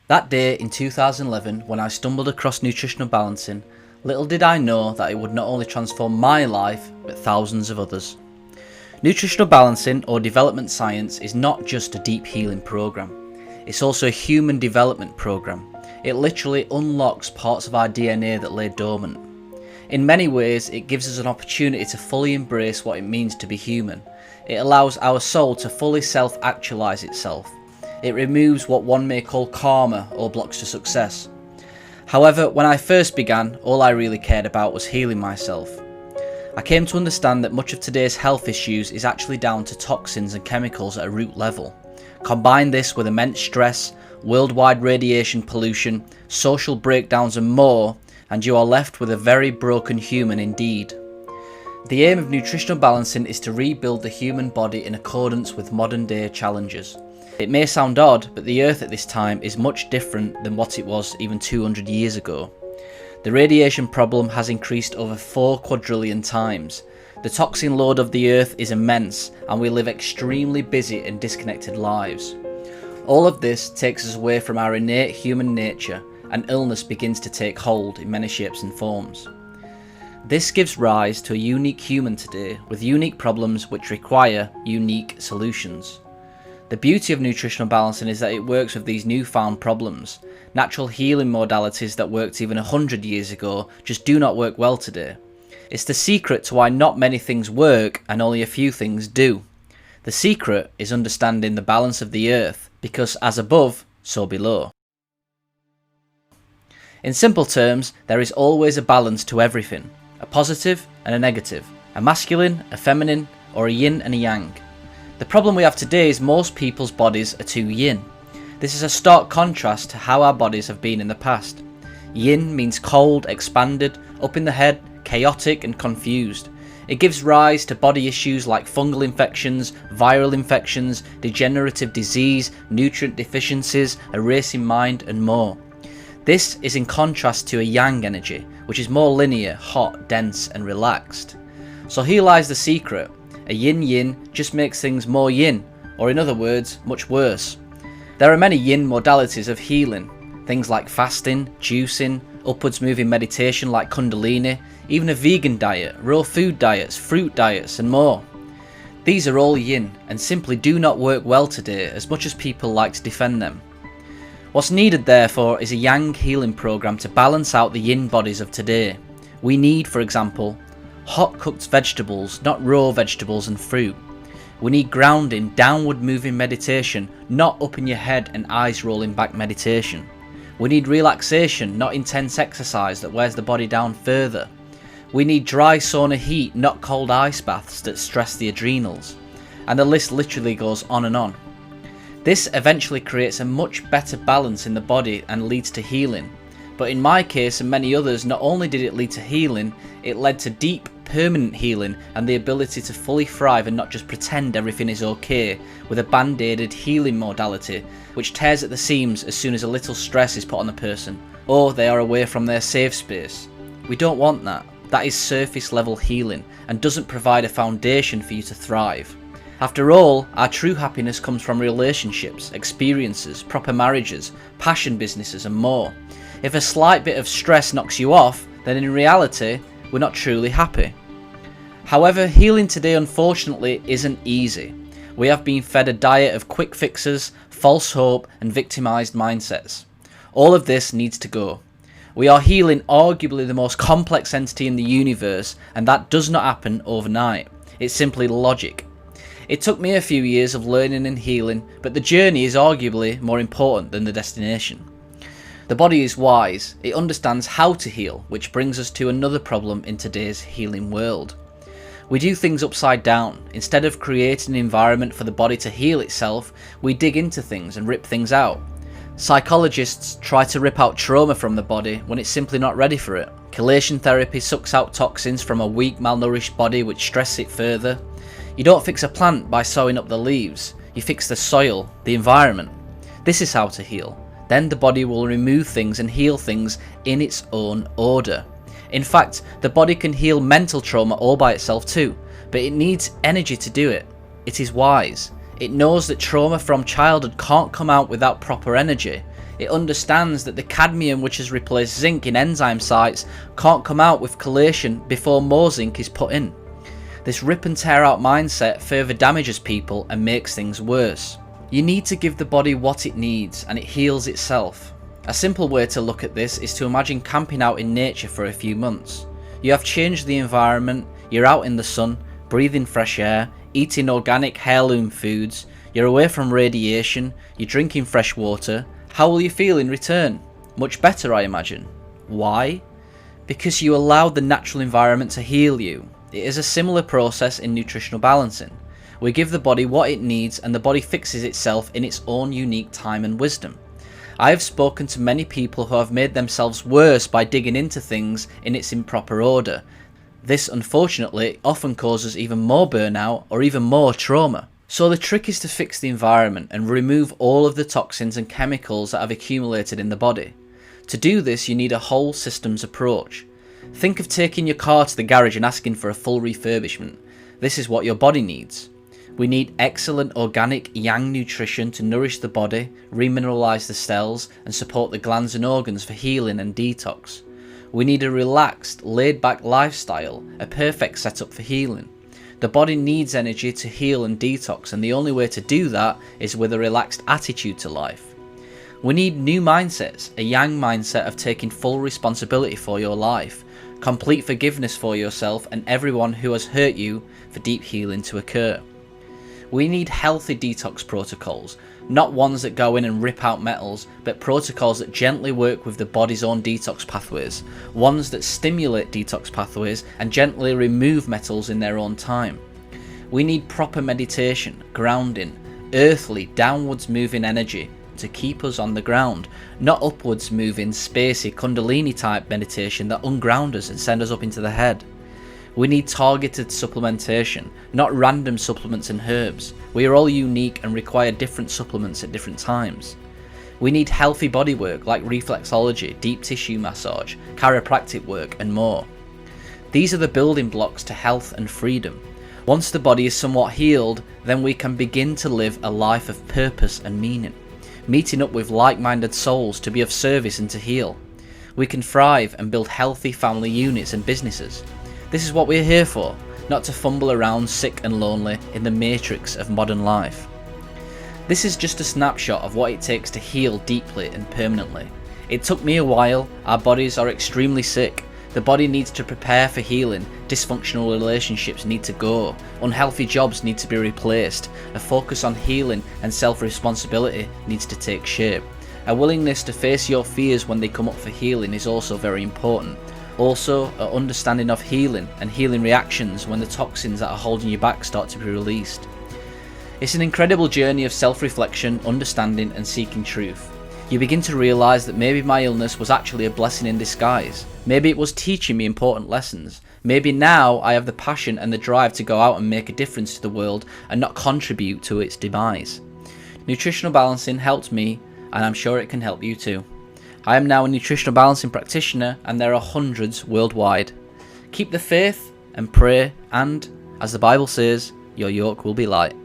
That day in 2011, when I stumbled across nutritional balancing, little did I know that it would not only transform my life, but thousands of others. Nutritional balancing, or development science, is not just a deep healing program. It's also a human development program. It literally unlocks parts of our DNA that lay dormant. In many ways, it gives us an opportunity to fully embrace what it means to be human. It allows our soul to fully self-actualize itself. It removes what one may call karma or blocks to success. However, when I first began, all I really cared about was healing myself. I came to understand that much of today's health issues is actually down to toxins and chemicals at a root level. Combine this with immense stress, worldwide radiation pollution, social breakdowns and more, and you are left with a very broken human indeed. The aim of nutritional balancing is to rebuild the human body in accordance with modern day challenges. It may sound odd, but the Earth at this time is much different than what it was even 200 years ago. The radiation problem has increased over 4 quadrillion times. The toxin load of the Earth is immense, and we live extremely busy and disconnected lives. All of this takes us away from our innate human nature, and illness begins to take hold in many shapes and forms. This gives rise to a unique human today, with unique problems which require unique solutions. The beauty of nutritional balancing is that it works with these newfound problems. Natural healing modalities that worked even 100 years ago just do not work well today. It's the secret to why not many things work and only a few things do. The secret is understanding the balance of the earth, because as above, so below. In simple terms, there is always a balance to everything, a positive and a negative, a masculine, a feminine, or a yin and a yang. The problem we have today is most people's bodies are too yin. This is a stark contrast to how our bodies have been in the past. Yin means cold, expanded, up in the head, chaotic and confused. It gives rise to body issues like fungal infections, viral infections, degenerative disease, nutrient deficiencies, a racing mind and more. This is in contrast to a yang energy, which is more linear, hot, dense and relaxed. So here lies the secret. A yin-yin just makes things more yin, or in other words, much worse. There are many yin modalities of healing, things like fasting, juicing, upwards moving meditation like kundalini, even a vegan diet, raw food diets, fruit diets and more. These are all yin and simply do not work well today as much as people like to defend them. What's needed therefore is a yang healing program to balance out the yin bodies of today. We need, for example, hot cooked vegetables, not raw vegetables and fruit. We need grounding, downward moving meditation, not up in your head and eyes rolling back meditation. We need relaxation, not intense exercise that wears the body down further. We need dry sauna heat, not cold ice baths that stress the adrenals. And the list literally goes on and on. This eventually creates a much better balance in the body and leads to healing. But in my case and many others, not only did it lead to healing, it led to deep, permanent healing and the ability to fully thrive and not just pretend everything is okay with a band-aided healing modality which tears at the seams as soon as a little stress is put on the person or they are away from their safe space. We don't want that. That is surface level healing and doesn't provide a foundation for you to thrive. After all, our true happiness comes from relationships, experiences, proper marriages, passion businesses and more. If a slight bit of stress knocks you off, then in reality, we're not truly happy. However, healing today unfortunately isn't easy. We have been fed a diet of quick fixes, false hope and victimized mindsets. All of this needs to go. We are healing arguably the most complex entity in the universe, and that does not happen overnight. It's simply logic. It took me a few years of learning and healing, but the journey is arguably more important than the destination. The body is wise, it understands how to heal, which brings us to another problem in today's healing world. We do things upside down. Instead of creating an environment for the body to heal itself, we dig into things and rip things out. Psychologists try to rip out trauma from the body when it's simply not ready for it. Chelation therapy sucks out toxins from a weak, malnourished body which stress it further. You don't fix a plant by sewing up the leaves, you fix the soil, the environment. This is how to heal. Then the body will remove things and heal things in its own order. In fact, the body can heal mental trauma all by itself too, but it needs energy to do it. It is wise. It knows that trauma from childhood can't come out without proper energy. It understands that the cadmium which has replaced zinc in enzyme sites can't come out with chelation before more zinc is put in. This rip and tear out mindset further damages people and makes things worse. You need to give the body what it needs and it heals itself. A simple way to look at this is to imagine camping out in nature for a few months. You have changed the environment, you're out in the sun, breathing fresh air, eating organic heirloom foods, you're away from radiation, you're drinking fresh water. How will you feel in return? Much better, I imagine. Why? Because you allowed the natural environment to heal you. It is a similar process in nutritional balancing. We give the body what it needs and the body fixes itself in its own unique time and wisdom. I have spoken to many people who have made themselves worse by digging into things in its improper order. This, unfortunately, often causes even more burnout or even more trauma. So the trick is to fix the environment and remove all of the toxins and chemicals that have accumulated in the body. To do this, you need a whole systems approach. Think of taking your car to the garage and asking for a full refurbishment. This is what your body needs. We need excellent organic yang nutrition to nourish the body, remineralise the cells and support the glands and organs for healing and detox. We need a relaxed, laid-back lifestyle, a perfect setup for healing. The body needs energy to heal and detox, and the only way to do that is with a relaxed attitude to life. We need new mindsets, a yang mindset of taking full responsibility for your life, complete forgiveness for yourself and everyone who has hurt you for deep healing to occur. We need healthy detox protocols, not ones that go in and rip out metals, but protocols that gently work with the body's own detox pathways, ones that stimulate detox pathways and gently remove metals in their own time. We need proper meditation, grounding, earthly, downwards moving energy to keep us on the ground, not upwards moving, spacey, kundalini type meditation that unground us and send us up into the head. We need targeted supplementation, not random supplements and herbs. We are all unique and require different supplements at different times. We need healthy body work like reflexology, deep tissue massage, chiropractic work and more. These are the building blocks to health and freedom. Once the body is somewhat healed, then we can begin to live a life of purpose and meaning, meeting up with like-minded souls to be of service and to heal. We can thrive and build healthy family units and businesses. This is what we're here for, not to fumble around sick and lonely in the matrix of modern life. This is just a snapshot of what it takes to heal deeply and permanently. It took me a while. Our bodies are extremely sick. The body needs to prepare for healing. Dysfunctional relationships need to go. Unhealthy jobs need to be replaced. A focus on healing and self-responsibility needs to take shape. A willingness to face your fears when they come up for healing is also very important. Also, an understanding of healing and healing reactions when the toxins that are holding you back start to be released. It's an incredible journey of self-reflection, understanding and seeking truth. You begin to realise that maybe my illness was actually a blessing in disguise. Maybe it was teaching me important lessons. Maybe now I have the passion and the drive to go out and make a difference to the world and not contribute to its demise. Nutritional balancing helped me, and I'm sure it can help you too. I am now a nutritional balancing practitioner and there are hundreds worldwide. Keep the faith and pray and, as the Bible says, your yoke will be light.